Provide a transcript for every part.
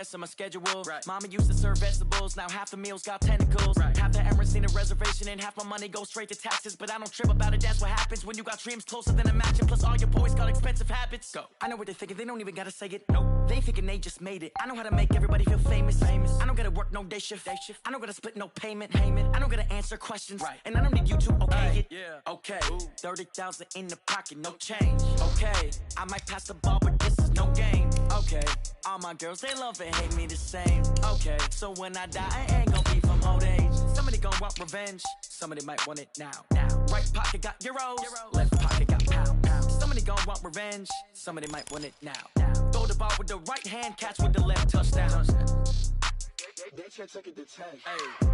On my schedule, right. Mama used to serve vegetables, now half the meals got tentacles, right. Half the Emirates need a reservation and half my money goes straight to taxes. But I don't trip about it, that's what happens when you got dreams closer than a match. And plus all your boys got expensive habits. Go. I know what they're thinking, they don't even gotta say it. Nope. They thinking they just made it. I know how to make everybody feel famous. I don't gotta work no day shift. I don't gotta split no payment. I don't gotta answer questions, right. And I don't need you to okay it. Yeah. Okay. Ooh. 30,000 in the pocket, no change. Okay. I might pass the ball, but this is no game. Okay. All my girls, they love and hate me the same. Okay, so when I die, I ain't gon' be from old age. Somebody gon' want revenge. Somebody might want it now. Right pocket got euros. Left pocket got pound. Somebody gon' want revenge. Somebody might want it now. Throw the ball with the right hand, catch with the left, touchdown. They can't take it to 10. Hey.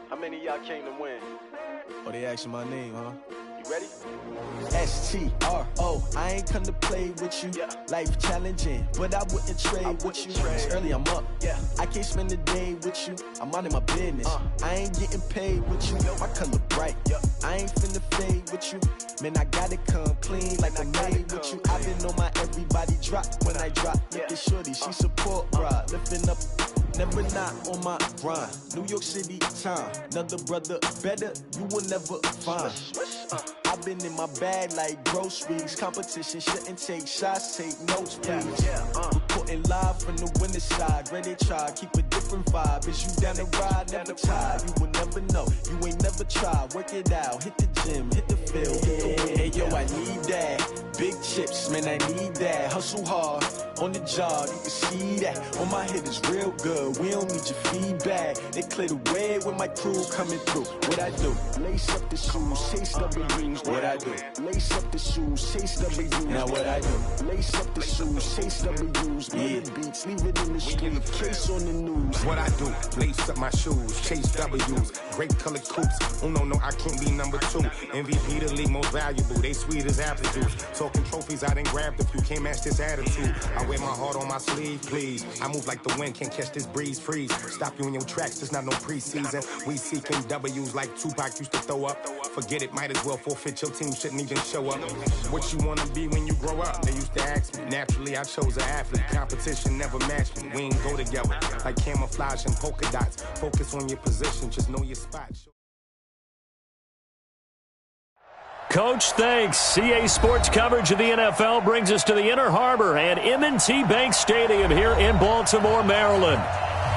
How many of y'all came to win? Oh, they asking my name, huh? You ready? STRO, I ain't come to play with you. Life challenging, but I wouldn't trade with you. It's early, I'm up. I can't spend the day with you. I'm out of my business. I ain't getting paid with you. My color bright. I ain't finna fade with you. Man, I gotta come clean like I made with you. I've been on my everybody drop when I drop. Look at shorty, she support, bro. Lifting up. Never not on my grind. New York City time. Another brother better, you will never find. I've been in my bag like groceries. Competition shouldn't take shots, take notes, please. Reporting live from the winter side. Ready to try, keep a different vibe. Is you down the ride, never tired. You will never know, you ain't never tried. Work it out, hit the gym, hit the field, hit the win. Hey yo, I need that. Big chips, man, I need that. Hustle hard, on the job, you can see that. On my head is real good, we don't need your feedback. They clear the way when my crew coming through. What I do? Lace up the shoes, chase W's. What I do? Lace up the shoes, chase W's. Now what I do? Lace up the shoes, chase W's. The beats, leave it in the street, case on the news. What I do? Lace up my shoes, chase W's. Great colored coops. Oh no, I can't be number 2. MVP the league most valuable. They sweet as apple juice. Talking trophies, I done grabbed a few. Can't match this attitude. I wear my heart on my sleeve, please. I move like the wind, can't catch this breeze, freeze. Stop you in your tracks, there's not no preseason. We seeking W's like Tupac used to throw up. Forget it, might as well forfeit, your team shouldn't even show up. What you wanna be when you grow up? They used to ask me. Naturally, I chose an athlete. Competition never matched me. We ain't go together like camouflage and polka dots. Focus on your position, just know your spot. Coach, thanks. CA Sports coverage of the NFL brings us to the Inner Harbor and M&T Bank Stadium here in Baltimore, Maryland.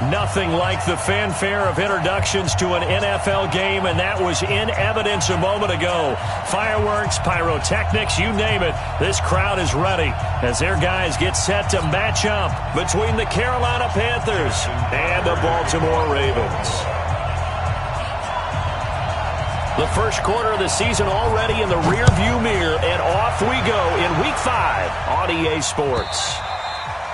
Nothing like the fanfare of introductions to an NFL game, and that was in evidence a moment ago. Fireworks, pyrotechnics, you name it. This crowd is ready as their guys get set to match up between the Carolina Panthers and the Baltimore Ravens. The first quarter of the season already in the rearview mirror, and off we go in Week 5 on EA Sports.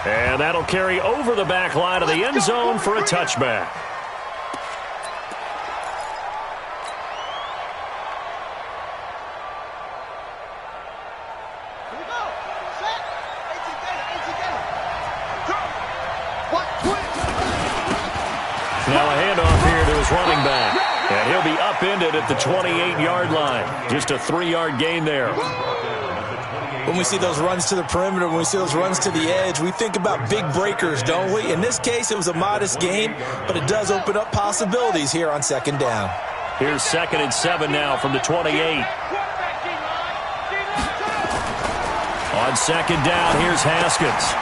And that'll carry over the back line of the end zone for a touchback. Now a handoff here to his running back. And he'll be upended at the 28-yard line. Just a 3-yard gain there. When we see those runs to the perimeter, when we see those runs to the edge, we think about big breakers, don't we? In this case, it was a modest gain, but it does open up possibilities here on second down. Here's 2nd and 7 now from the 28. On second down, here's Haskins.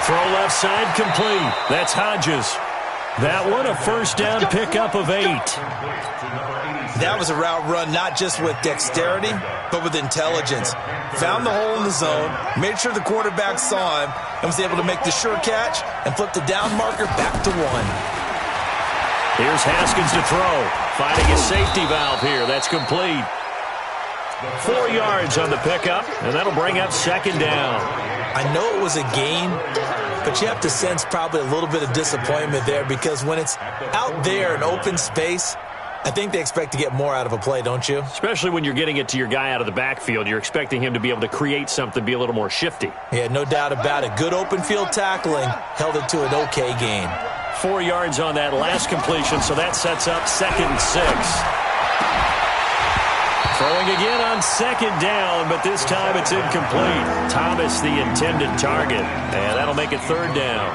Throw left side complete. That's Hodges. That one a first down pickup of 8. That was a route run not just with dexterity, but with intelligence. Found the hole in the zone, made sure the quarterback saw him, and was able to make the sure catch and flip the down marker back to 1. Here's Haskins to throw. Finding a safety valve here. That's complete. 4 yards on the pickup, and that'll bring up second down. I know it was a gain, but you have to sense probably a little bit of disappointment there, because when it's out there in open space, I think they expect to get more out of a play, don't you? Especially when you're getting it to your guy out of the backfield. You're expecting him to be able to create something, be a little more shifty. Yeah, no doubt about it. Good open field tackling. Held it to an okay gain. 4 yards on that last completion, so that sets up 2nd and 6. Throwing again on 2nd down, but this time it's incomplete. Thomas the intended target, and that'll make it 3rd down.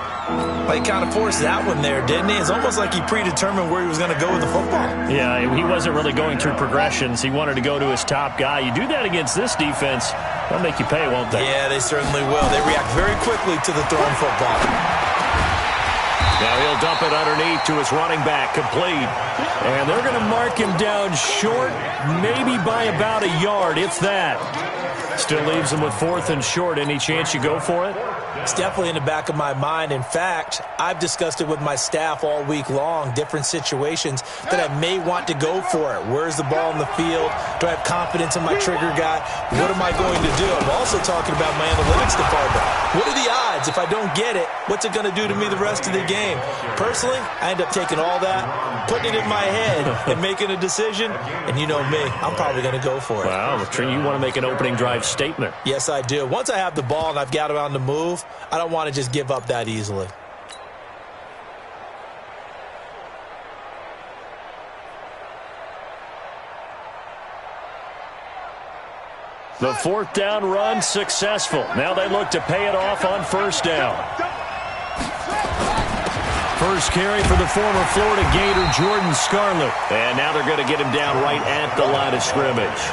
Well, he kind of forced that one there, didn't he? It's almost like he predetermined where he was going to go with the football. Yeah, he wasn't really going through progressions. He wanted to go to his top guy. You do that against this defense, they'll make you pay, won't they? Yeah, they certainly will. They react very quickly to the thrown football. Now he'll dump it underneath to his running back, complete. And they're going to mark him down short, maybe by about a yard, if that. Still leaves him with 4th and short. Any chance you go for it? It's definitely in the back of my mind. In fact, I've discussed it with my staff all week long, different situations that I may want to go for it. Where's the ball in the field? Do I have confidence in my trigger guy? What am I going to do? I'm also talking about my analytics department. What are the odds? If I don't get it, what's it going to do to me the rest of the game? Personally, I end up taking all that, putting it in my head, and making a decision. And you know me, I'm probably going to go for it. Wow, you want to make an opening drive statement. Yes, I do. Once I have the ball and I've got it on the move, I don't want to just give up that easily. The 4th down run successful. Now they look to pay it off on 1st down. First carry for the former Florida Gator, Jordan Scarlett. And now they're going to get him down right at the line of scrimmage.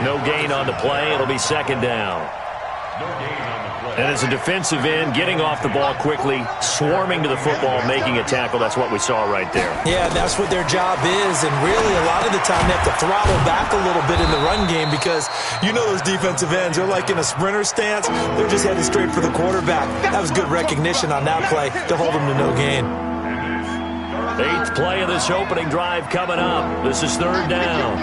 No gain on the play. It'll be 2nd down. And as a defensive end, getting off the ball quickly, swarming to the football, making a tackle, that's what we saw right there. Yeah, that's what their job is, and really a lot of the time they have to throttle back a little bit in the run game because you know those defensive ends, they're like in a sprinter stance. They're just heading straight for the quarterback. That was good recognition on that play to hold them to no gain. 8th play of this opening drive coming up. This is 3rd down.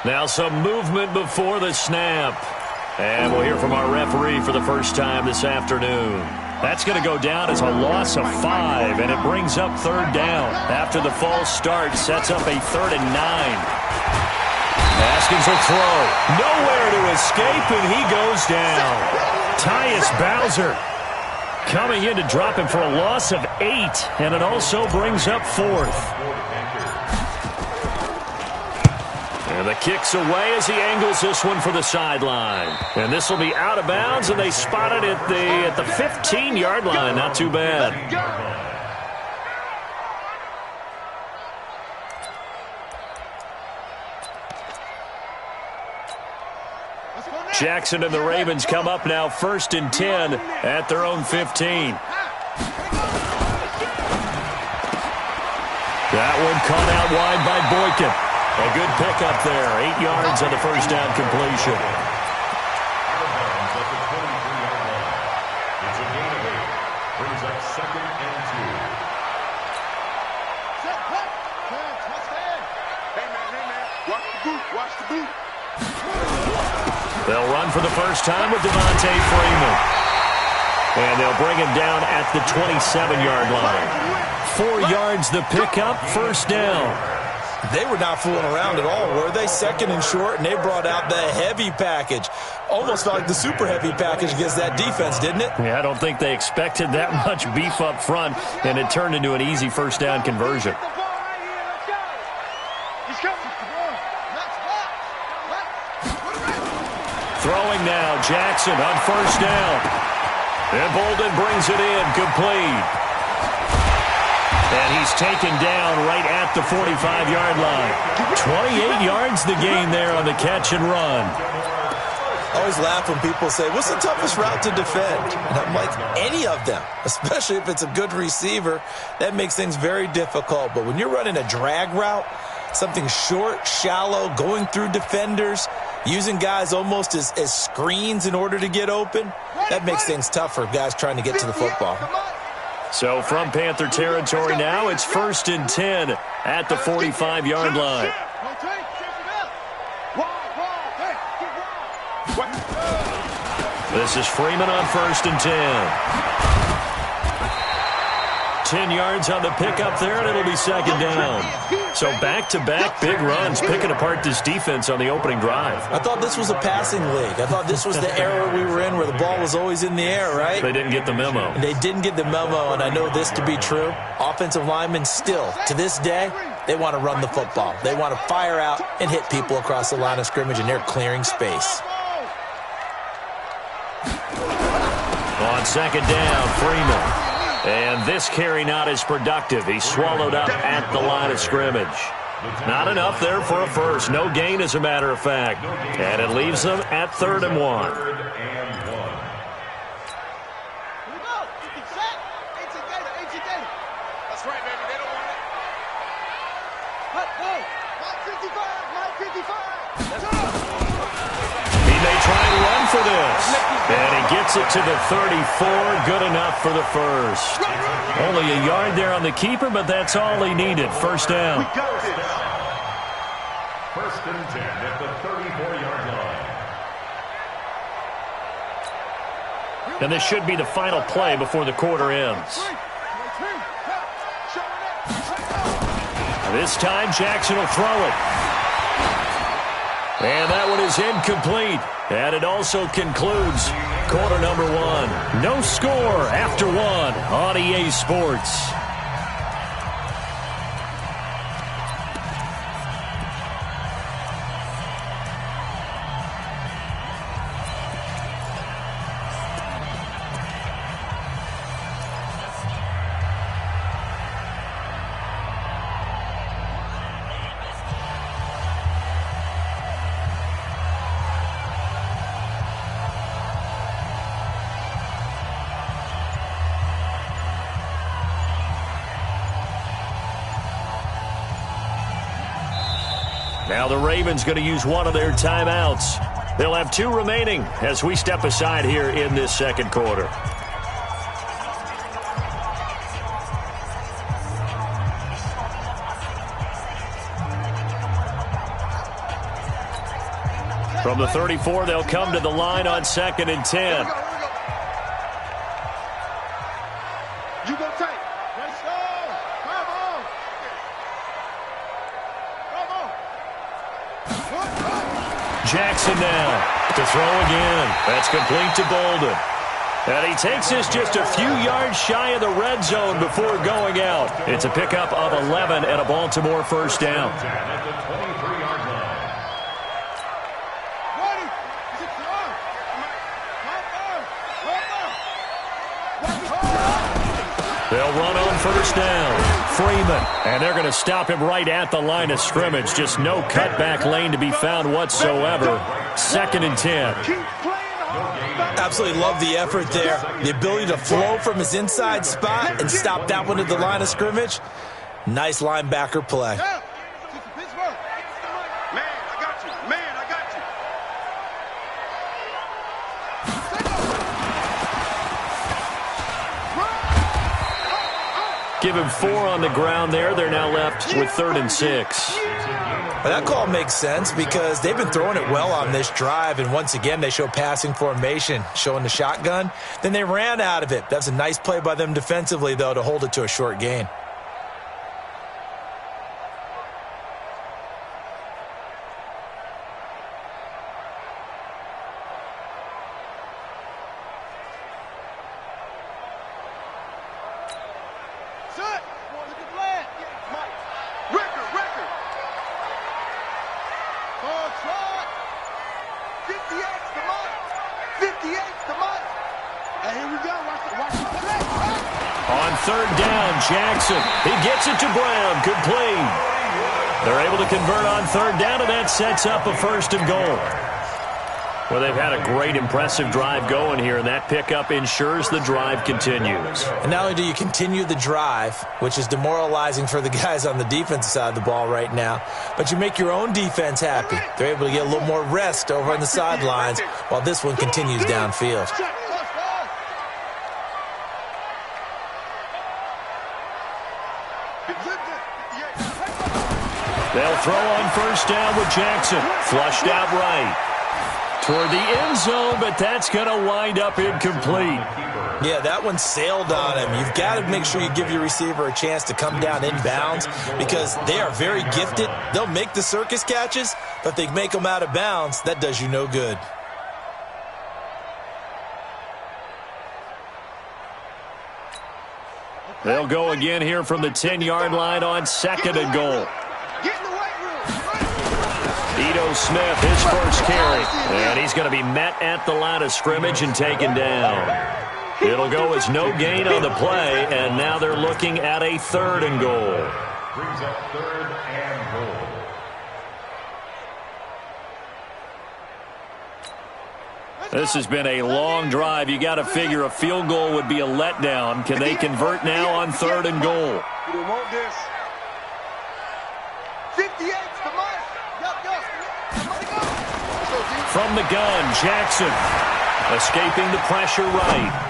Now some movement before the snap. And we'll hear from our referee for the first time this afternoon. That's going to go down as a loss of 5, and it brings up 3rd down. After the false start, sets up a 3rd and 9. Haskins will throw. Nowhere to escape, and he goes down. Tyus Bowser coming in to drop him for a loss of 8, and it also brings up 4th. And the kick's away as he angles this one for the sideline. And this will be out of bounds, and they spot it at the 15-yard line. Not too bad. Jackson and the Ravens come up now 1st and 10 at their own 15. That one caught out wide by Boykin. A good pickup there. 8 yards on the first down completion. It's a gain of 8. Brings up 2nd and 2. Watch the boot. Watch the boot. They'll run for the first time with Devontae Freeman. And they'll bring him down at the 27-yard line. 4 yards the pickup, 1st down. They were not fooling around at all, were they? 2nd and short, and they brought out the heavy package. Almost felt like the super heavy package against that defense, didn't it? Yeah, I don't think they expected that much beef up front, and it turned into an easy 1st down conversion. Throwing now, Jackson on 1st down. And Bolden brings it in, complete. And he's taken down right at the 45-yard line. 28 yards the gain there on the catch and run. I always laugh when people say, what's the toughest route to defend? And I'm like, any of them, especially if it's a good receiver. That makes things very difficult. But when you're running a drag route, something short, shallow, going through defenders, using guys almost as screens in order to get open, that makes things tough for guys trying to get to the football. So from Panther territory now, it's 1st and 10 at the 45-yard line. This is Freeman on 1st and 10. 10 yards on the pickup there, and it'll be second down. So back-to-back big runs, picking apart this defense on the opening drive. I thought this was a passing league. I thought this was the era we were in where the ball was always in the air, right? They didn't get the memo. They didn't get the memo, and I know this to be true. Offensive linemen still, to this day, they want to run the football. They want to fire out and hit people across the line of scrimmage, and they're clearing space. On second down, Freeman. And this carry not as productive. He's swallowed up at the line of scrimmage. Not enough there for a first. No gain, as a matter of fact. And it leaves them at 3rd and 1. That's right, baby. They don't want it. He may try and run for this. And he gets it to the 34. Good enough for the first. Only a yard there on the keeper, but that's all he needed. First down. First and 10 at the 34-yard line. And this should be the final play before the quarter ends. This time, Jackson will throw it. And that one is incomplete. And it also concludes quarter number 1. No score after 1 on EA Sports. Now the Ravens going to use one of their timeouts. They'll have 2 remaining as we step aside here in this second quarter. From the 34, they'll come to the line on 2nd and 10. You go tight. Let's go. Come on. Jackson now to throw again. That's complete to Bolden. And he takes this just a few yards shy of the red zone before going out. It's a pickup of 11 and a Baltimore first down. They'll run on first down. Freeman. And they're going to stop him right at the line of scrimmage. Just no cutback lane to be found whatsoever. 2nd and 10. Absolutely love the effort there. The ability to flow from his inside spot and stop that one at the line of scrimmage. Nice linebacker play. Give him 4 on the ground there. They're now left with 3rd and 6. Well, that call makes sense because they've been throwing it well on this drive, and once again they show passing formation, showing the shotgun. Then they ran out of it. That's a nice play by them defensively, though, to hold it to a short gain. On 3rd down, Jackson. He gets it to Brown. Complete. They're able to convert on 3rd down, and that sets up a 1st and goal. Well, they've had a great, impressive drive going here, and that pickup ensures the drive continues. And not only do you continue the drive, which is demoralizing for the guys on the defensive side of the ball right now, but you make your own defense happy. They're able to get a little more rest over on the sidelines while this one continues downfield. They'll throw on 1st down with Jackson. Flushed out right. toward the end zone, but that's going to wind up incomplete. Yeah, that one sailed on him. You've got to make sure you give your receiver a chance to come down inbounds because they are very gifted. They'll make the circus catches, but if they make them out of bounds, that does you no good. They'll go again here from the 10-yard line on 2nd and goal. Ito Smith, his first carry. And he's going to be met at the line of scrimmage and taken down. It'll go as no gain on the play, and now they're looking at a 3rd and goal. Brings up 3rd and goal. This has been a long drive. You got to figure a field goal would be a letdown. Can they convert now on 3rd and goal? We want this. 58 to Mike. From the gun, Jackson escaping the pressure right.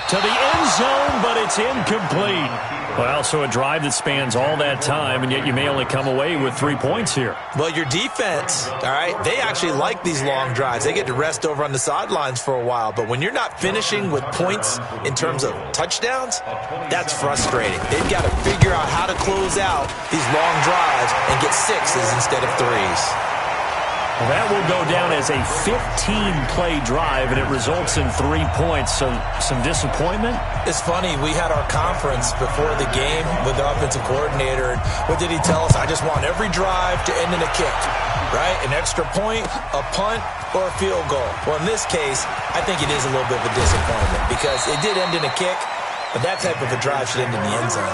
To the end zone, but it's incomplete. Well, so a drive that spans all that time, and yet you may only come away with 3 points here. Well, your defense, all right, they actually like these long drives. They get to rest over on the sidelines for a while. But when you're not finishing with points in terms of touchdowns, that's frustrating. They've got to figure out how to close out these long drives and get 6s instead of 3s. Well, that will go down as a 15-play drive, and it results in 3 points. So some disappointment? It's funny. We had our conference before the game with the offensive coordinator. And what did he tell us? I just want every drive to end in a kick, right? An extra point, a punt, or a field goal. Well, in this case, I think it is a little bit of a disappointment because it did end in a kick, but that type of a drive should end in the end zone.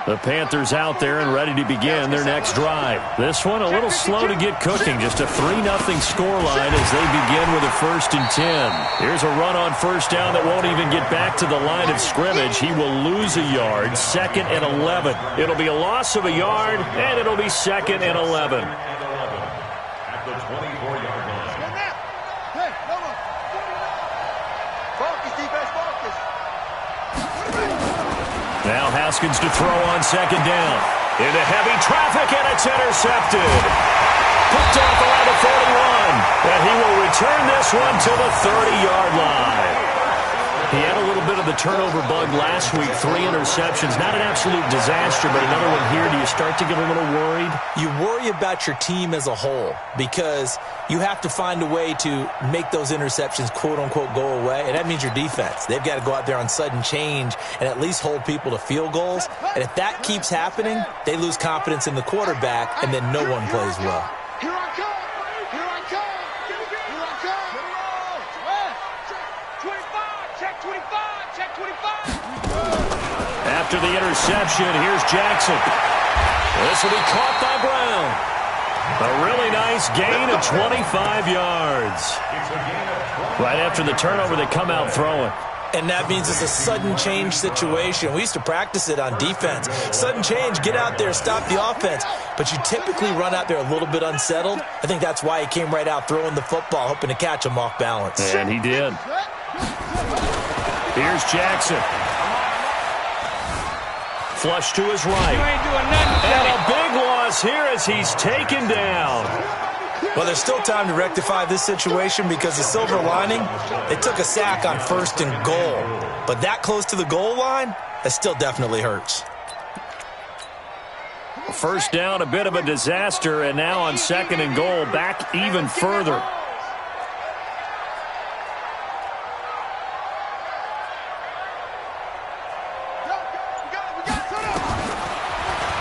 The Panthers out there and ready to begin their next drive. This one a little slow to get cooking. Just a 3-0 scoreline as they begin with a 1st and 10. Here's a run on 1st down that won't even get back to the line of scrimmage. He will lose a yard. 2nd and 11. It'll be a loss of a yard, and it'll be 2nd and 11. At the 24-yard line. Hey, come on. Focus, defense, focus. Now Haskins to throw on 2nd down. Into heavy traffic, and it's intercepted. Picked off around the 41. And he will return this one to the 30-yard line. He had a little bit of the turnover bug last week. 3 interceptions. Not an absolute disaster, but another one here. Do you start to get a little worried? You worry about your team as a whole because you have to find a way to make those interceptions, quote-unquote, go away, and that means your defense. They've got to go out there on sudden change and at least hold people to field goals. And if that keeps happening, they lose confidence in the quarterback, and then no one plays well. Here I come. Here I come. Here I come. 25. Check 25. Check 25. After the interception, here's Jackson. This will be caught by Brown. A really nice gain of 25 yards. Right after the turnover, they come out throwing. And that means it's a sudden change situation. We used to practice it on defense. Sudden change, get out there, stop the offense. But you typically run out there a little bit unsettled. I think that's why he came right out throwing the football, hoping to catch him off balance. And he did. Here's Jackson. Flush to his right. And a big loss here as he's taken down. Well, there's still time to rectify this situation because the silver lining, they took a sack on 1st and goal. But that close to the goal line, that still definitely hurts. 1st down, a bit of a disaster, and now on 2nd and goal, back even further.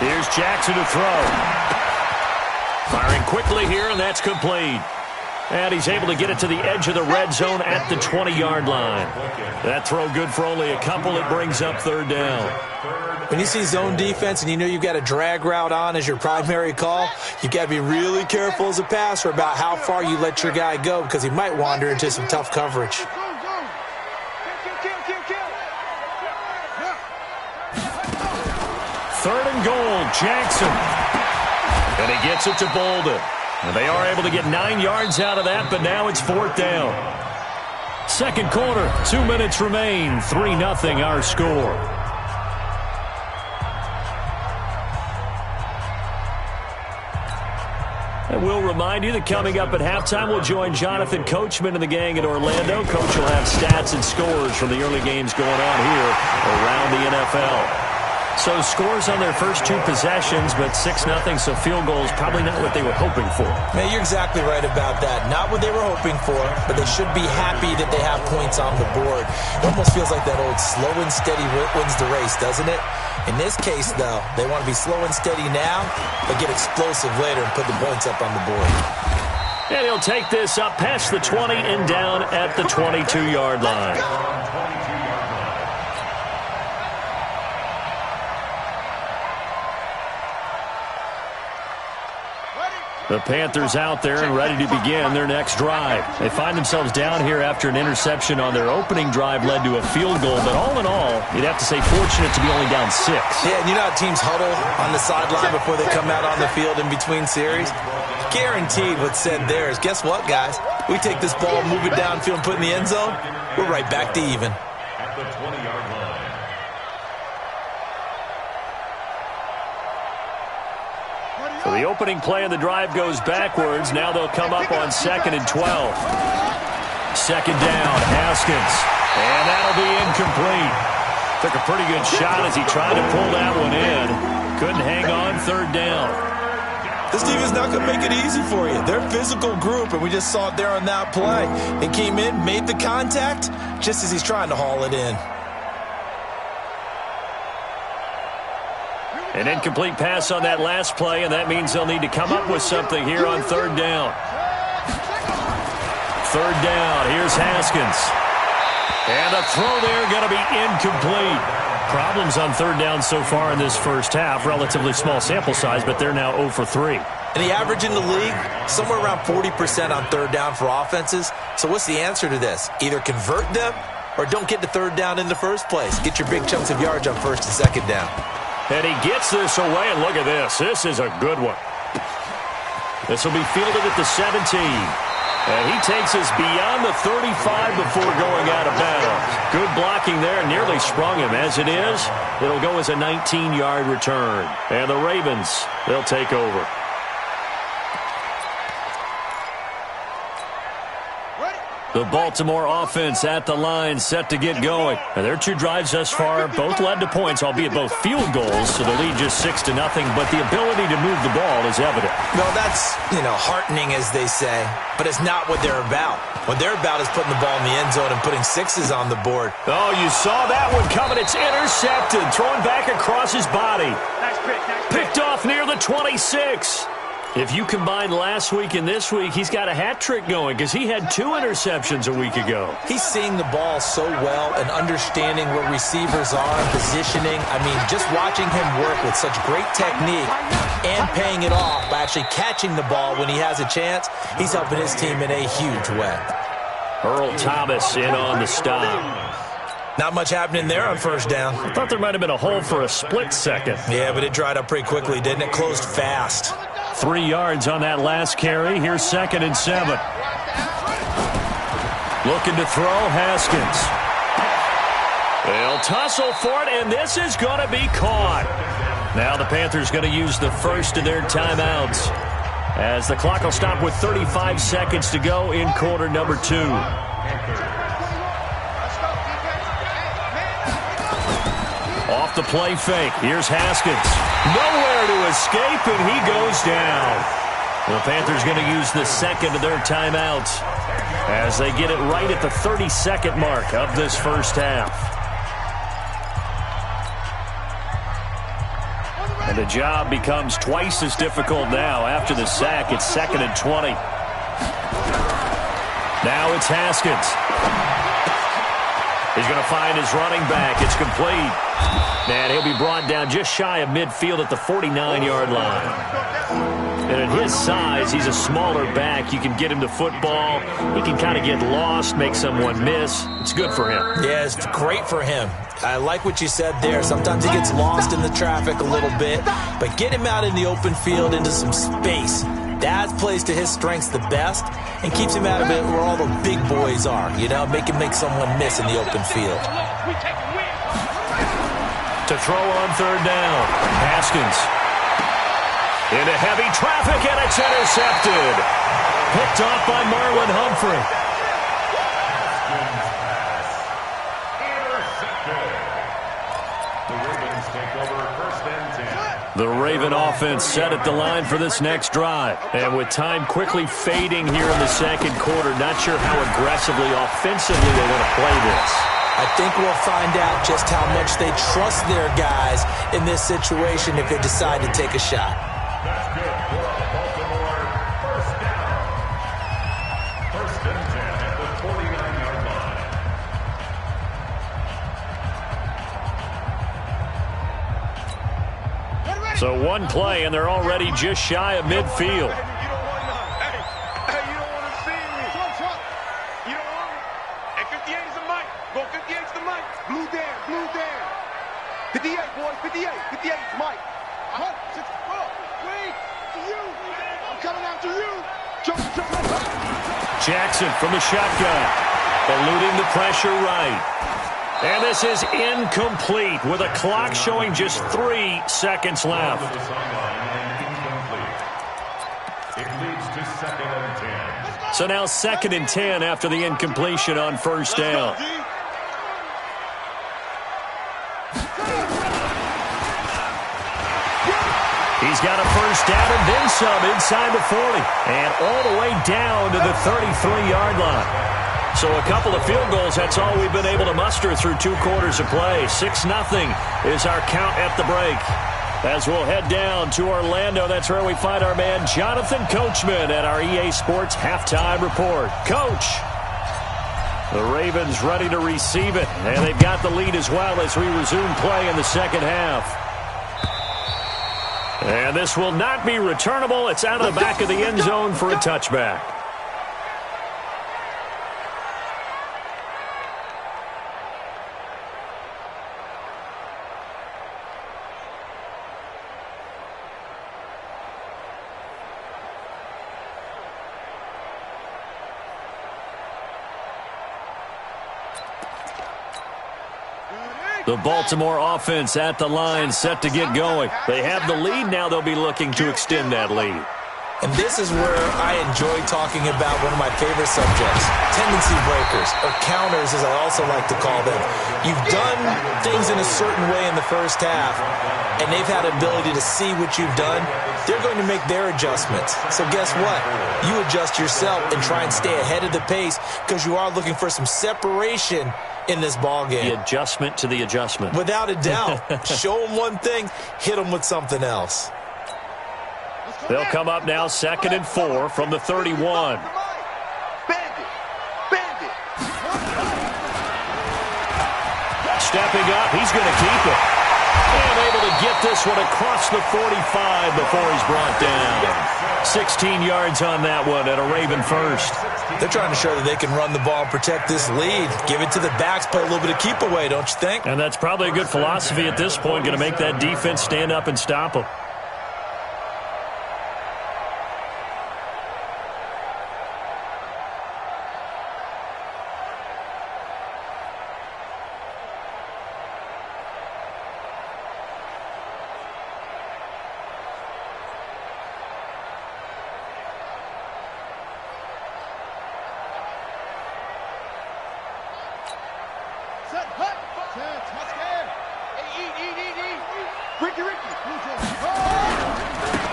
Here's Jackson to throw. Firing quickly here, and that's complete. And he's able to get it to the edge of the red zone at the 20-yard line. That throw good for only a couple. It brings up 3rd down. When you see zone defense and you know you've got a drag route on as your primary call, you've got to be really careful as a passer about how far you let your guy go because he might wander into some tough coverage. 3rd and goal, Jackson. And he gets it to Bolden. And they are able to get 9 yards out of that, but now it's 4th down. 2nd quarter, 2 minutes remain. 3-0 our score. And we'll remind you that coming up at halftime, we'll join Jonathan Coachman and the gang at Orlando. Coach will have stats and scores from the early games going on here around the NFL. So scores on their first 2 possessions, but 6-0, so field goals probably not what they were hoping for. Man, you're exactly right about that. Not what they were hoping for, but they should be happy that they have points on the board. It almost feels like that old slow and steady wins the race, doesn't it? In this case, though, they want to be slow and steady now, but get explosive later and put the points up on the board. And he'll take this up past the 20 and down at the 22-yard line. The Panthers out there and ready to begin their next drive. They find themselves down here after an interception on their opening drive led to a field goal. But all in all, you'd have to say fortunate to be only down 6. Yeah, and you know how teams huddle on the sideline before they come out on the field in between series? Guaranteed what's said there is, guess what, guys? We take this ball, move it downfield, and put it in the end zone, we're right back to even. At the 20-yard line. So the opening play of the drive goes backwards. Now they'll come up on 2nd and 12. 2nd down, Haskins. And that'll be incomplete. Took a pretty good shot as he tried to pull that one in. Couldn't hang on 3rd down. This team is not going to make it easy for you. They're a physical group, and we just saw it there on that play. They came in, made the contact, just as he's trying to haul it in. An incomplete pass on that last play, and that means they'll need to come up with something here on 3rd down. 3rd down, here's Haskins. And a throw there going to be incomplete. Problems on 3rd down so far in this first half. Relatively small sample size, but they're now 0 for 3. And the average in the league, somewhere around 40% on 3rd down for offenses. So what's the answer to this? Either convert them or don't get to 3rd down in the first place. Get your big chunks of yards on 1st and 2nd down. And he gets this away, and look at this. This is a good one. This will be fielded at the 17. And he takes us beyond the 35 before going out of bounds. Good blocking there, nearly sprung him. As it is, it'll go as a 19-yard return. And the Ravens, they'll take over. The Baltimore offense at the line, set to get going. And their 2 drives thus far both led to points, albeit both field goals, so the lead just 6-0, but the ability to move the ball is evident. Well, that's, heartening, as they say, but it's not what they're about. What they're about is putting the ball in the end zone and putting 6s on the board. Oh, you saw that one coming. It's intercepted, thrown back across his body. Picked off near the 26. If you combine last week and this week, he's got a hat trick going because he had 2 interceptions a week ago. He's seeing the ball so well and understanding where receivers are and positioning. I mean, just watching him work with such great technique and paying it off by actually catching the ball when he has a chance, he's helping his team in a huge way. Earl Thomas in on the stop. Not much happening there on 1st down. I thought there might have been a hole for a split second. Yeah, but it dried up pretty quickly, didn't it? Closed fast. 3 yards on that last carry. Here's 2nd and 7. Looking to throw, Haskins. They'll tussle for it, and this is going to be caught. Now the Panthers going to use the first of their timeouts, as the clock will stop with 35 seconds to go in quarter number 2. Off the play fake. Here's Haskins. Nowhere to escape, and he goes down. The Panthers going to use the second of their timeouts as they get it right at the 30-second mark of this first half. And the job becomes twice as difficult now. After the sack, it's 2nd and 20. Now it's Haskins. He's going to find his running back. It's complete. And he'll be brought down just shy of midfield at the 49-yard line. And at his size, he's a smaller back. You can get him the football. He can kind of get lost, make someone miss. It's good for him. Yeah, it's great for him. I like what you said there. Sometimes he gets lost in the traffic a little bit. But get him out in the open field into some space. That plays to his strengths the best and keeps him out of it where all the big boys are. Make him make someone miss in the open field. To throw on 3rd down, Haskins. Into heavy traffic, and it's intercepted. Picked off by Marlon Humphrey. The Ravens take over first and 10. The Raven offense set at the line for this next drive. And with time quickly fading here in the second quarter, not sure how aggressively, offensively they want to play this. I think we'll find out just how much they trust their guys in this situation if they decide to take a shot. That's good for Baltimore. First down. First and 10 at the 49-yard line. So one play, and they're already just shy of midfield. Blue down. 58, boys, 58. 58, Mike. I hope. 6, 4, 3, to you. I'm coming after you. Jump. Jackson from the shotgun, eluding the pressure right. And this is incomplete with a clock showing just 3 seconds left. To the sideline and incomplete. It leads to second and 10. So now second and 10 after the incompletion on first down. He's got a first down and then some inside the 40. And all the way down to the 33-yard line. So a couple of field goals, that's all we've been able to muster through 2 quarters of play. 6-0 is our count at the break. As we'll head down to Orlando, that's where we find our man Jonathan Coachman at our EA Sports Halftime Report. Coach, the Ravens ready to receive it, and they've got the lead as well as we resume play in the second half. And this will not be returnable. It's out of the back of the end zone for a touchback. The Baltimore offense at the line, set to get going. They have the lead now. They'll be looking to extend that lead. And this is where I enjoy talking about one of my favorite subjects, tendency breakers, or counters as I also like to call them. You've done things in a certain way in the first half, and they've had ability to see what you've done. They're going to make their adjustments. So guess what? You adjust yourself and try and stay ahead of the pace because you are looking for some separation in this ball game. The adjustment to the adjustment. Without a doubt. Show them one thing, hit them with something else. They'll come up now 2nd and 4 from the 31. Stepping up, he's going to keep it. And able to get this one across the 45 before he's brought down. 16 yards on that one and a Raven first. They're trying to show that they can run the ball and protect this lead. Give it to the backs, play a little bit of keep away, don't you think? And that's probably a good philosophy at this point, going to make that defense stand up and stop them.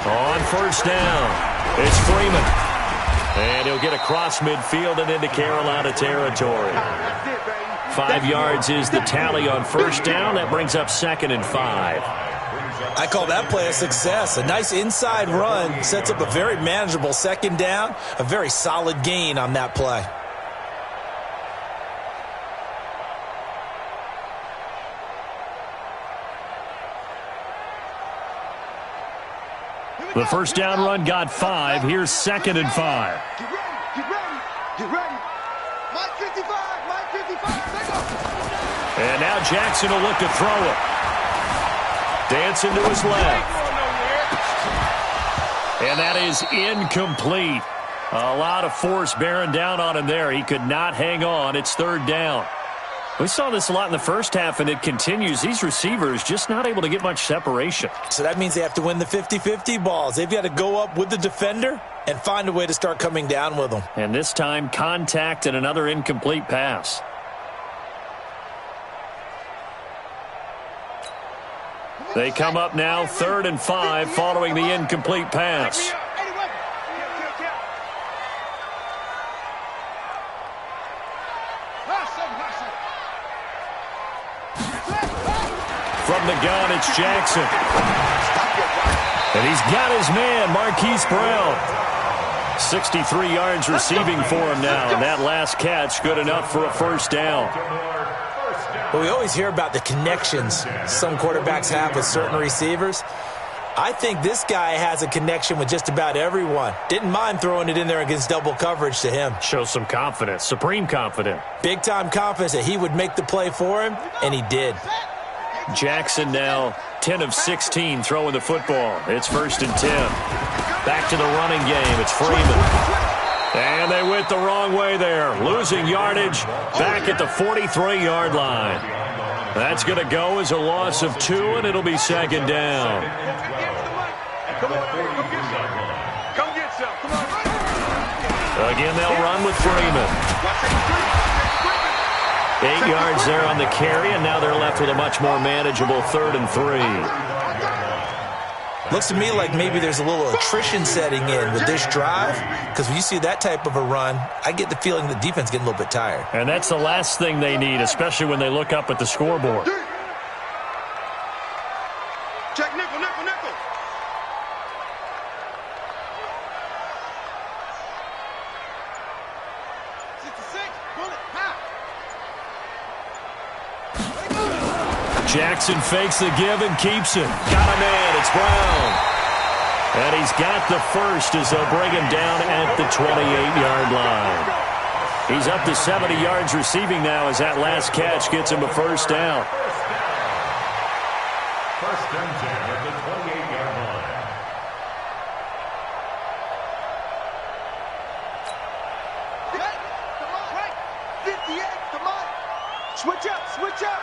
On first down, it's Freeman. And he'll get across midfield and into Carolina territory. 5 yards is the tally on first down. That brings up 2nd and 5. I call that play a success. A nice inside run sets up a very manageable second down. A very solid gain on that play. The first down run got 5. Here's 2nd and 5. Get ready. Mike 55. And now Jackson will look to throw it. Dancing to his left. And that is incomplete. A lot of force bearing down on him there. He could not hang on. It's 3rd down. We saw this a lot in the first half, and it continues. These receivers just not able to get much separation. So that means they have to win the 50-50 balls. They've got to go up with the defender and find a way to start coming down with them. And this time, contact and another incomplete pass. They come up now 3rd and 5 following the incomplete pass. From the gun, it's Jackson. And he's got his man, Marquise Brown. 63 yards receiving for him now, and that last catch good enough for a first down. Well, we always hear about the connections some quarterbacks have with certain receivers. I think this guy has a connection with just about everyone. Didn't mind throwing it in there against double coverage to him. Shows some confidence, supreme confidence. Big-time confidence that he would make the play for him, and he did. Jackson now 10 of 16 throwing the football. It's 1st and 10. Back to the running game. It's Freeman. And they went the wrong way there. Losing yardage back at the 43-yard line. That's going to go as a loss of 2, and it'll be 2nd down. Again, they'll run with Freeman. 8 yards there on the carry, and now they're left with a much more manageable 3rd and 3. Looks to me like maybe there's a little attrition setting in with this drive, because when you see that type of a run, I get the feeling the defense getting a little bit tired. And that's the last thing they need, especially when they look up at the scoreboard. Check nickel, nickel, nickel. Jackson fakes the give and keeps it. Got a man. It's Brown. And he's got the first as they'll bring him down at the 28-yard line. He's up to 70 yards receiving now as that last catch gets him a first down. 1st and 10 at the 28-yard line. Right. 58, come on. Switch up, switch up.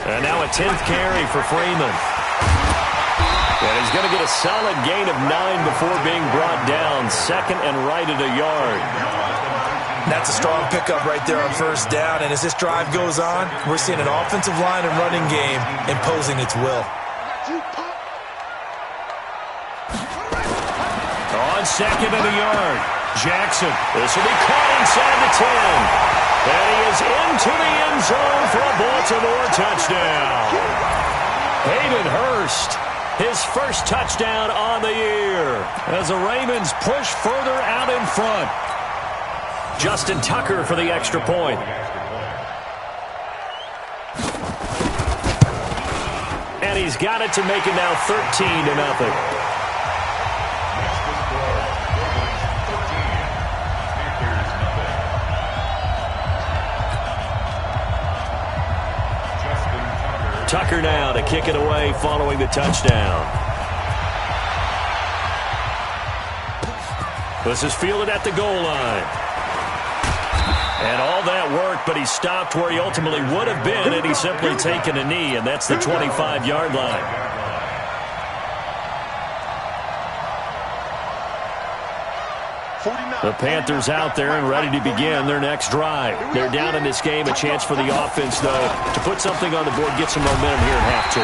And now a 10th carry for Freeman. And he's going to get a solid gain of 9 before being brought down. 2nd and right at a yard. That's a strong pickup right there on 1st down. And as this drive goes on, we're seeing an offensive line and running game imposing its will. On 2nd and a yard. Jackson. This will be caught inside the 10. And he is into the end zone for a Baltimore touchdown. Hayden Hurst, his first touchdown on the year as the Ravens push further out in front. Justin Tucker for the extra point. And he's got it to make it now 13-0. Tucker now to kick it away following the touchdown. This is fielded at the goal line. And all that work, but he stopped where he ultimately would have been had he simply taken a knee, and that's the 25-yard line. The Panthers out there and ready to begin their next drive. They're down in this game. A chance for the offense, though, to put something on the board, get some momentum here in half 2.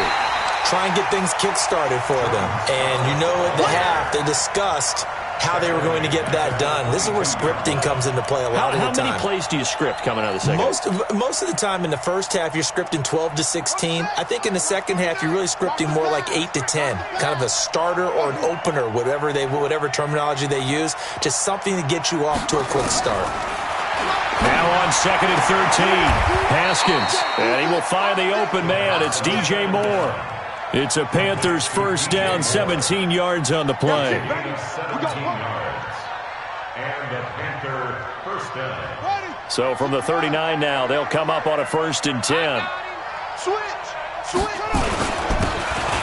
Try and get things kick-started for them. And you know at the half, they discussed how they were going to get that done. This is where scripting comes into play a lot of the time. How many plays do you script coming out of the second? Most of the time in the first half, you're scripting 12 to 16. I think in the second half, you're really scripting more like 8 to 10. Kind of a starter or an opener, whatever terminology they use. Just something to get you off to a quick start. Now on 2nd and 13. Haskins. And he will find the open man. It's DJ Moore. It's a Panthers first down, 17 yards on the play. 17 yards. And a Panther first down. So from the 39 now, they'll come up on a 1st and 10. Switch.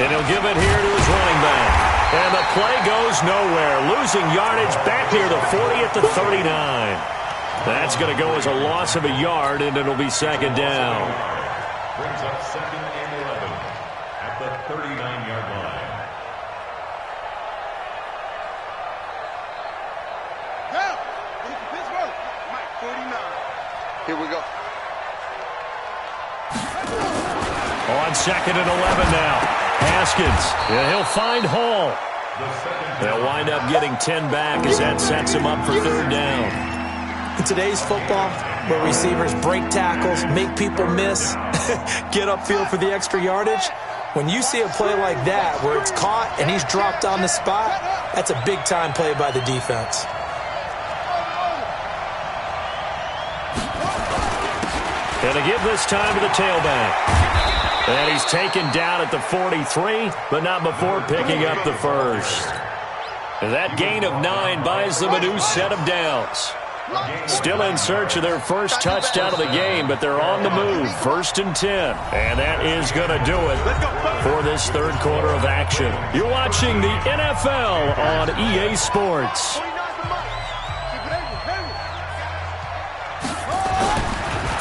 And he'll give it here to his running back. And the play goes nowhere. Losing yardage back near the 40 at the 39. That's going to go as a loss of a yard, and it'll be second down. Brings up second and 11 at the 39-yard line. Down. Pittsburgh. Mike, 49. Here we go. On second and 11 now. Haskins. And he'll find Hall. They'll wind up getting 10 back as that sets him up for third down. In today's football, where receivers break tackles, make people miss, get upfield for the extra yardage, when you see a play like that where it's caught and he's dropped on the spot, that's a big-time play by the defense. And to give this time to the tailback. And he's taken down at the 43, but not before picking up the first. And that gain of 9 buys them a new set of downs. Still in search of their first touchdown of the game, but they're on the move. 1st and 10. And that is going to do it for this third quarter of action. You're watching the NFL on EA Sports.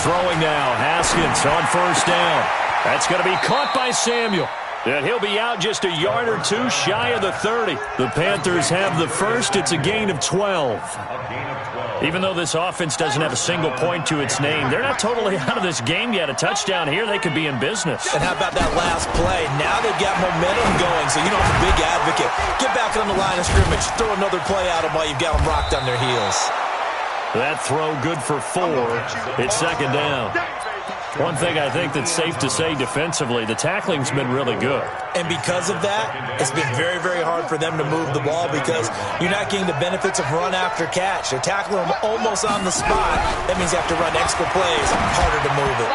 Throwing now, Haskins on 1st down. That's going to be caught by Samuel. And he'll be out just a yard or two shy of the 30. The Panthers have the first. It's a gain of 12. Even though this offense doesn't have a single point to its name, they're not totally out of this game yet. A touchdown here, they could be in business. And how about that last play? Now they've got momentum going, so you don't have a big advocate. Get back on the line of scrimmage. Throw another play at them while you've got them rocked on their heels. That throw good for 4. It's second down. One thing I think that's safe to say defensively, the tackling's been really good. And because of that, it's been very, very hard for them to move the ball because you're not getting the benefits of run after catch. They're tackling them almost on the spot. That means you have to run extra plays, harder to move it.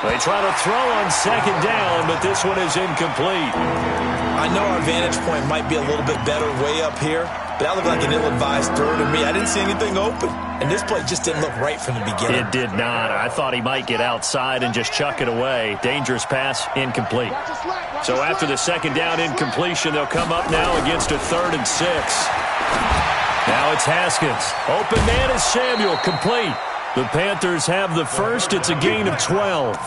They try to throw on second down, but this one is incomplete. I know our vantage point might be a little bit better way up here, but that looked like an ill-advised throw to me. I didn't see anything open. And this play just didn't look right from the beginning. It did not. I thought he might get outside and just chuck it away. Dangerous pass, incomplete. So after the second down incompletion, they'll come up now against a 3rd and 6. Now it's Haskins. Open man is Samuel, complete. The Panthers have the first. It's a gain of 12.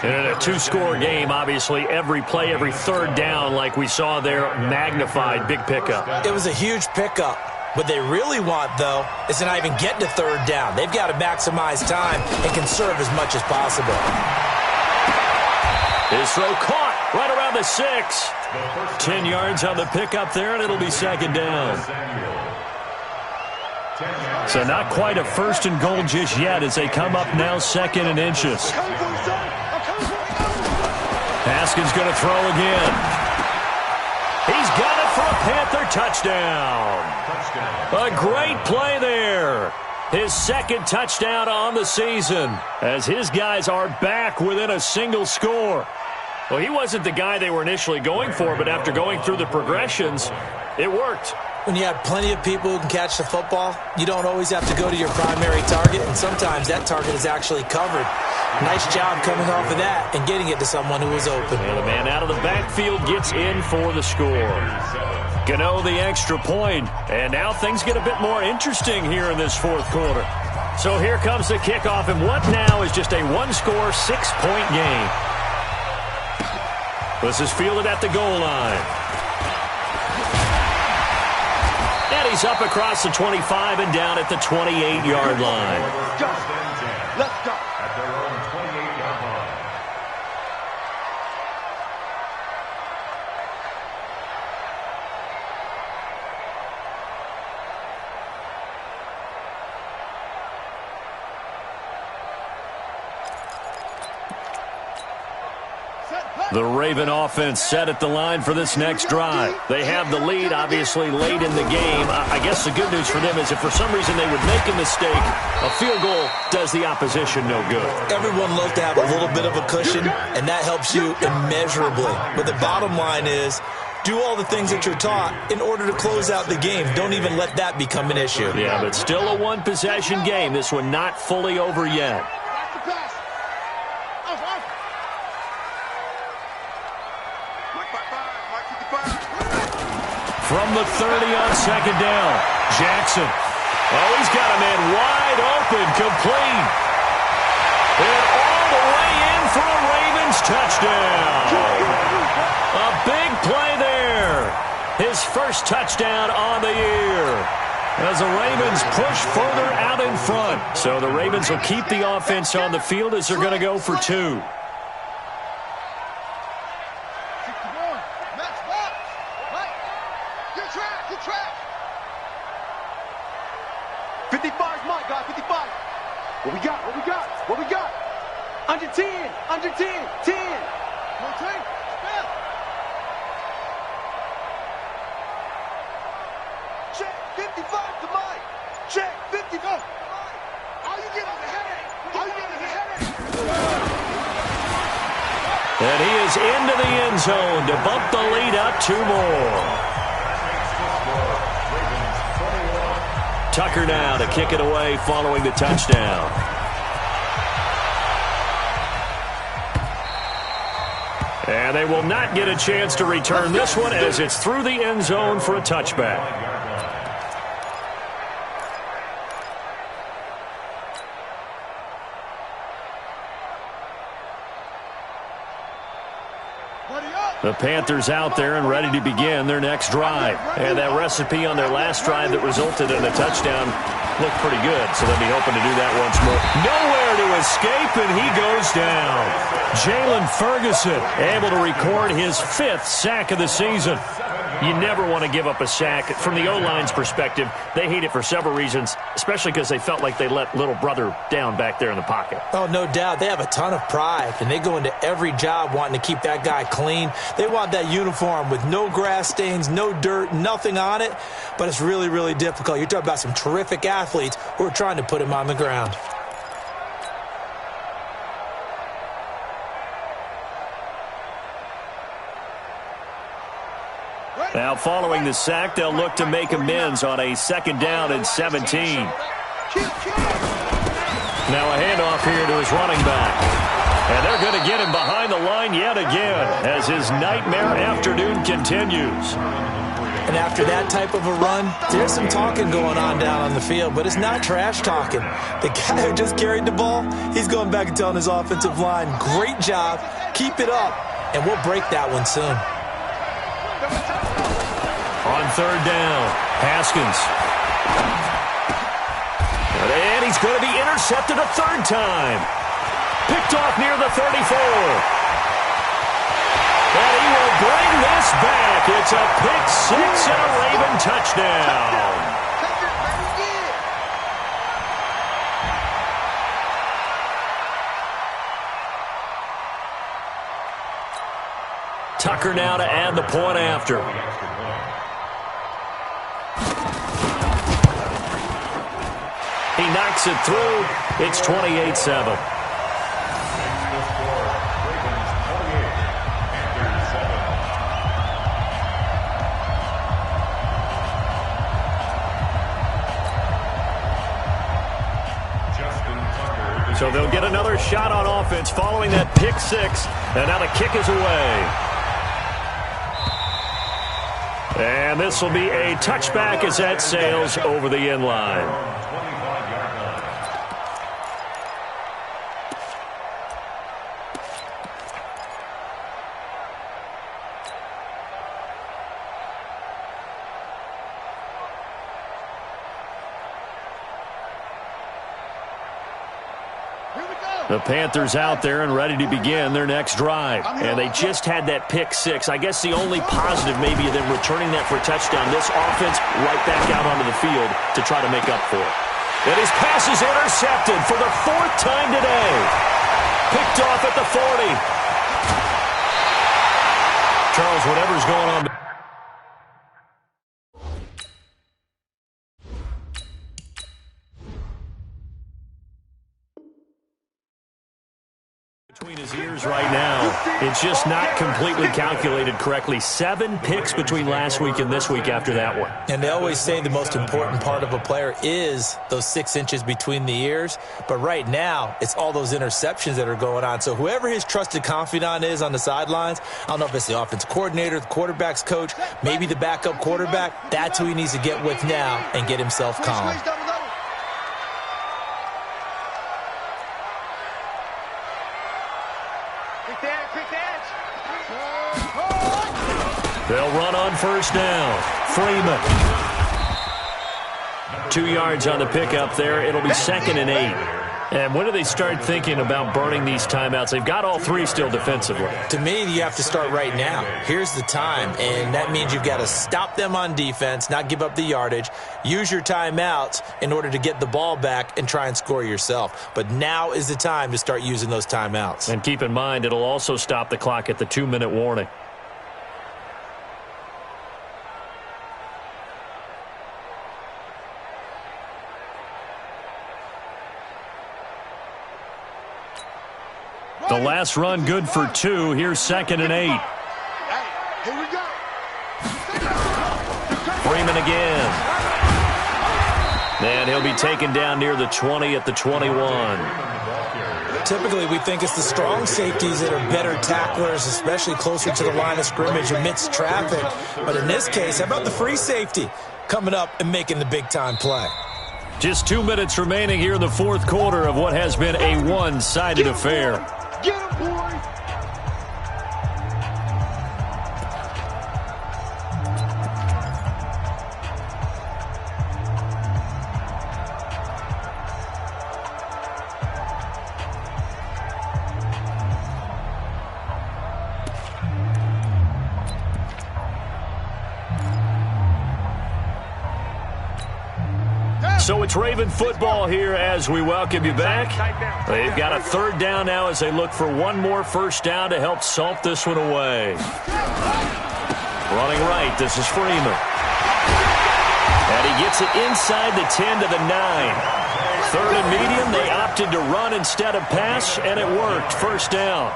And in a 2-score game, obviously, every play, every third down, like we saw there, magnified, big pickup. It was a huge pickup. What they really want, though, is to not even get to third down. They've got to maximize time and conserve as much as possible. His throw caught right around the 6. 10 yards on the pickup there, and it'll be second down. So not quite a 1st and goal just yet as they come up now 2nd and inches. Haskins going to throw again. He's got it for a Panther touchdown. A great play there. His 2nd touchdown on the season as his guys are back within a single score. Well, he wasn't the guy they were initially going for, but after going through the progressions, it worked. When you have plenty of people who can catch the football, you don't always have to go to your primary target, and sometimes that target is actually covered. Nice job coming off of that and getting it to someone who was open. And the man out of the backfield gets in for the score. Gano the extra point, and now things get a bit more interesting here in this 4th quarter. So here comes the kickoff, and what now is just a 1-score, 6-point game. This is fielded at the goal line. And he's up across the 25 and down at the 28-yard line. Let's go. At their own 28-yard line. The Raven offense set at the line for this next drive. They have the lead, obviously, late in the game. I guess the good news for them is if for some reason they would make a mistake, a field goal does the opposition no good. Everyone loves to have a little bit of a cushion, and that helps you immeasurably. But the bottom line is, do all the things that you're taught in order to close out the game. Don't even let that become an issue. Yeah, but still a one-possession game. This one not fully over yet. From the 30 on second down, Jackson. Oh, he's got a man wide open, complete. And all the way in for a Ravens touchdown. A big play there. His first touchdown on the year, as the Ravens push further out in front. So the Ravens will keep the offense on the field as they're going to go for 2. What we got? What we got? What we got? Under 10. Under 10. 10. One time. Spell. Check 55 to Mike. Check 55. How you getting the headache? How you getting the headache? And he is into the end zone to bump the lead up 2 more. Tucker now to kick it away following the touchdown. And they will not get a chance to return this one as it's through the end zone for a touchback. The Panthers out there and ready to begin their next drive. And that recipe on their last drive that resulted in a touchdown looked pretty good, so they'll be hoping to do that once more. Nowhere to escape, and he goes down. Jalen Ferguson able to record his 5th sack of the season. You never want to give up a sack. From the O-line's perspective, they hate it for several reasons, especially because they felt like they let little brother down back there in the pocket. Oh, no doubt. They have a ton of pride, and they go into every job wanting to keep that guy clean. They want that uniform with no grass stains, no dirt, nothing on it, but it's really, really difficult. You're talking about some terrific athletes who are trying to put him on the ground. Now, following the sack, they'll look to make amends on a 2nd down and 17. Now a handoff here to his running back. And they're going to get him behind the line yet again as his nightmare afternoon continues. And after that type of a run, there's some talking going on down on the field, but it's not trash talking. The guy who just carried the ball, he's going back and telling his offensive line, great job, keep it up, and we'll break that one soon. On 3rd down, Haskins. And he's going to be intercepted a 3rd time. Picked off near the 34. And he will bring this back. It's a pick 6 and a Raven touchdown. Tucker now to add the point after. He knocks it through. It's 28-7. So they'll get another shot on offense following that pick 6. And now the kick is away. And this will be a touchback as that sails over the end line. The Panthers out there and ready to begin their next drive. And they just had that pick 6. I guess the only positive maybe of them returning that for a touchdown. This offense right back out onto the field to try to make up for it. And his pass is intercepted for the 4th time today. Picked off at the 40. Charles, whatever's going on between his ears right now. It's just not completely calculated correctly. 7 picks between last week and this week after that one. And they always say the most important part of a player is those 6 inches between the ears. But right now, it's all those interceptions that are going on. So whoever his trusted confidant is on the sidelines, I don't know if it's the offensive coordinator, the quarterback's coach, maybe the backup quarterback, that's who he needs to get with now and get himself calm. They'll run on first down. Freeman. 2 yards on the pickup there. It'll be 2nd and 8. And when do they start thinking about burning these timeouts? They've got all 3 still defensively. To me, you have to start right now. Here's the time, and that means you've got to stop them on defense, not give up the yardage, use your timeouts in order to get the ball back and try and score yourself. But now is the time to start using those timeouts. And keep in mind, it'll also stop the clock at the 2-minute warning. The last run good for 2. Here's 2nd and 8. Here we go. Freeman again. And he'll be taken down near the 20 at the 21. Typically, we think it's the strong safeties that are better tacklers, especially closer to the line of scrimmage amidst traffic. But in this case, how about the free safety coming up and making the big-time play? Just 2 minutes remaining here in the 4th quarter of what has been a one-sided affair. Get him, boy! So it's Raven football here as we welcome you back. They've got a 3rd down now as they look for one more first down to help salt this one away. Running right, this is Freeman. And he gets it inside the 10 to the 9. 3rd and medium, they opted to run instead of pass, and it worked. First down.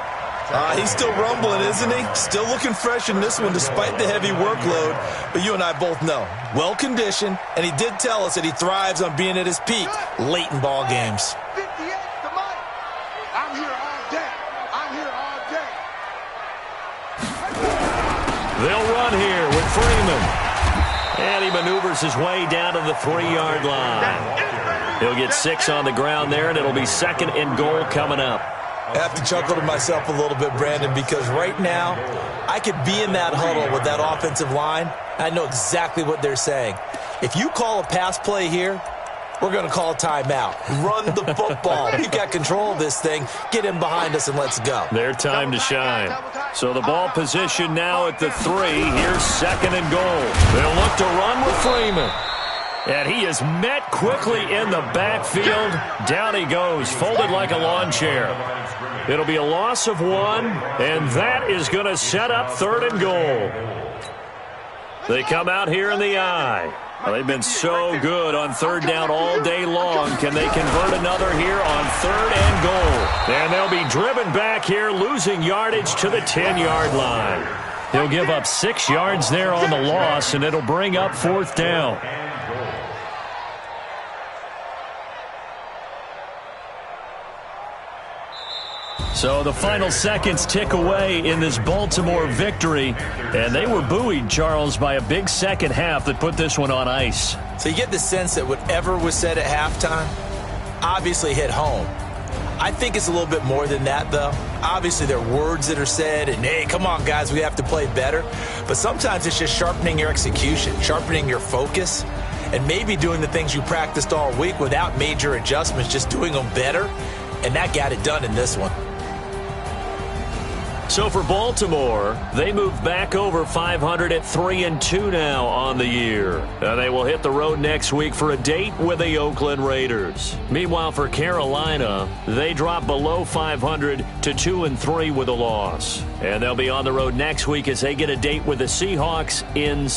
He's still rumbling, isn't he? Still looking fresh in this one despite the heavy workload. But you and I both know, well-conditioned, and he did tell us that he thrives on being at his peak late in ball games. 58 to Mike. I'm here all day. I'm here all day. They'll run here with Freeman. And he maneuvers his way down to the 3-yard line. He'll get 6 on the ground there, and it'll be 2nd and goal coming up. I have to chuckle to myself a little bit, Brandon, because right now I could be in that huddle with that offensive line. I know exactly what they're saying. If you call a pass play here, we're going to call a timeout. Run the football. We've got control of this thing. Get in behind us and let's go. Their time to shine. So the ball position now at the 3. Here's 2nd and goal. They'll look to run with Freeman. And he is met quickly in the backfield. Down he goes, folded like a lawn chair. It'll be a loss of 1, and that is going to set up 3rd and goal. They come out here in the eye. Well, they've been so good on 3rd down all day long. Can they convert another here on 3rd and goal? And they'll be driven back here, losing yardage to the 10-yard line. He'll give up 6 yards there on the loss, and it'll bring up 4th down. So the final seconds tick away in this Baltimore victory. And they were buoyed, Charles, by a big second half that put this one on ice. So you get the sense that whatever was said at halftime obviously hit home. I think it's a little bit more than that, though. Obviously, there are words that are said, and, hey, come on, guys, we have to play better. But sometimes it's just sharpening your execution, sharpening your focus, and maybe doing the things you practiced all week without major adjustments, just doing them better. And that got it done in this one. So for Baltimore, they move back over 500 at 3-2 now on the year. And they will hit the road next week for a date with the Oakland Raiders. Meanwhile, for Carolina, they drop below 500 to 2-3 with a loss. And they'll be on the road next week as they get a date with the Seahawks in